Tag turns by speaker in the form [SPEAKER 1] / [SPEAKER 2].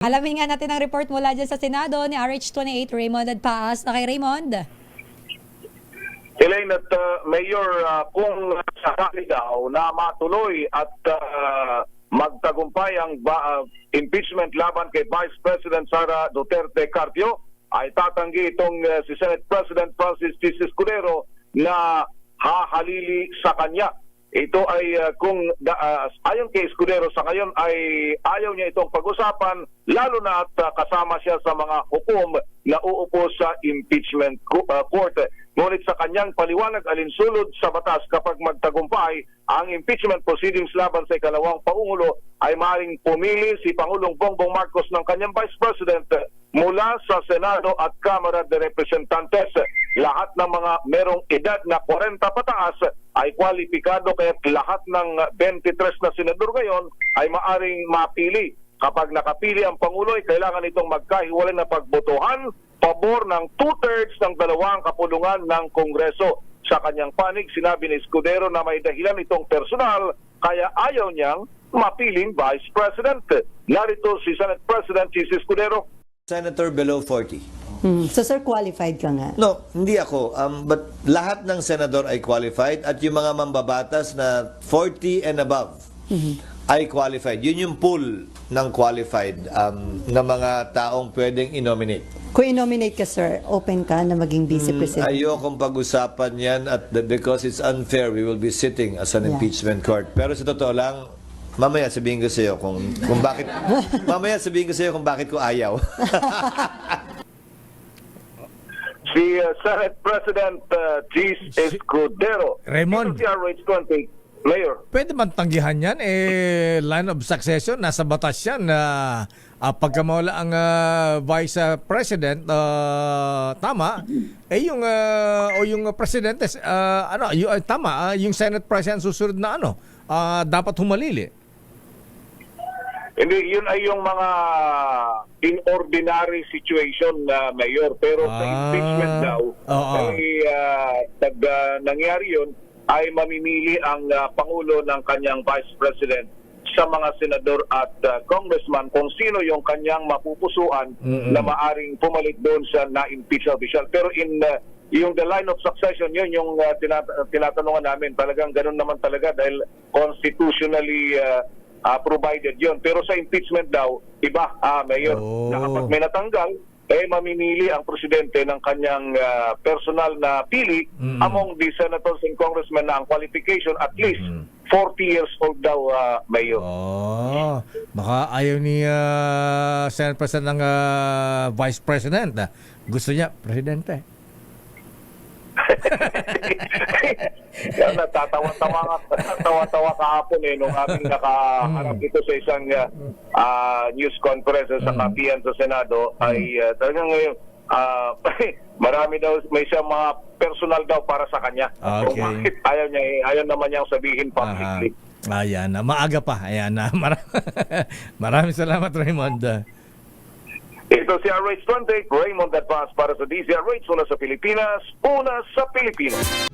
[SPEAKER 1] Alamin nga natin ang report mula dyan sa Senado ni RH28 Raymond Adpaas. Na kay Raymond.
[SPEAKER 2] Elaine at Mayor, kung sakali daw na matuloy at magtagumpay ang impeachment laban kay Vice President Sara Duterte Carpio, ay tatanggi itong si Senate President Francis T. Escudero na hahalili sa kanya. Ito ay kung ayon kay Escudero sa ngayon ay ayaw niya itong pag-usapan, lalo na at kasama siya sa mga hukom na uupo sa impeachment court. Ngunit sa kanyang paliwanag alinsulod sa batas, kapag magtagumpay ang impeachment proceedings laban sa ikalawang Pangulo, ay maaaring pumili si Pangulong Bongbong Marcos ng kanyang Vice President mula sa Senado at Kamara de Representantes. Lahat ng mga merong edad na 40 pataas ay kwalipikado, kaya lahat ng 23 na senador ngayon ay maaring mapili. Kapag nakapili ang Pangulo, ay kailangan itong magkahiwalay na pagbotohan pabor ng 2/3 ng dalawang kapulungan ng Kongreso. Sa kanyang panig, sinabi ni Escudero na may dahilan itong personal, kaya ayaw niyang mapiling Vice President. Narito si Senate President si Escudero.
[SPEAKER 3] Senator below 40.
[SPEAKER 4] So sir, qualified ka nga?
[SPEAKER 3] No, hindi ako. But lahat ng senador ay qualified at yung mga mambabatas na 40 and above ay qualified. Yun yung pool ng qualified na mga taong pwedeng i-nominate.
[SPEAKER 4] Kung i-nominate ka sir, open ka na maging vice president?
[SPEAKER 3] Ayokong pag-usapan yan because it's unfair. We will be sitting as an impeachment court. Pero sa totoo lang, mamaya sabihin ko sa iyo kung bakit kung bakit ko ayaw.
[SPEAKER 2] Si Senate President G. Escudero.
[SPEAKER 5] Raymond.
[SPEAKER 2] Ito si RH20 Mayor.
[SPEAKER 5] Pwede man tanggihan yan? Line of succession, nasa batas yan na pagka mawala ang Vice President, tama, yung Presidente, tama, yung Senate President susunod na dapat humalili.
[SPEAKER 2] Hindi, yun ay yung mga in-ordinary situation na Mayor. Pero sa impeachment daw, nangyari yun, ay mamimili ang Pangulo ng kanyang Vice President sa mga senador at congressman kung sino yung kanyang mapupusuan na maaring pumalit doon sa na-impeach official. Pero yung the line of succession, yun yung tinatanungan namin. Talagang ganun naman talaga dahil constitutionally provided yun. Pero sa impeachment daw, iba, Mayor, na kapag may natanggal, mamimili ang presidente ng kanyang personal na pili among the senators and congressmen na ang qualification at least 40 years old daw, Mayor.
[SPEAKER 5] Baka ayaw ni Senate President ng Vice President. Gusto niya, Presidente.
[SPEAKER 2] Natawa kahapon nung aming nakaharap dito sa isang news conference sa kapihan sa Senado ay talagang ngayon marami daw, may siyang mga personal daw para sa kanya. Kung bakit ayaw naman niyang sabihin publicly.
[SPEAKER 5] Ayan, maaga pa. Ayan, maraming salamat, Raymond.
[SPEAKER 2] Ito si RH28 Raymond Adpaas para sa DZRH, una sa Pilipinas, una sa Pilipinas.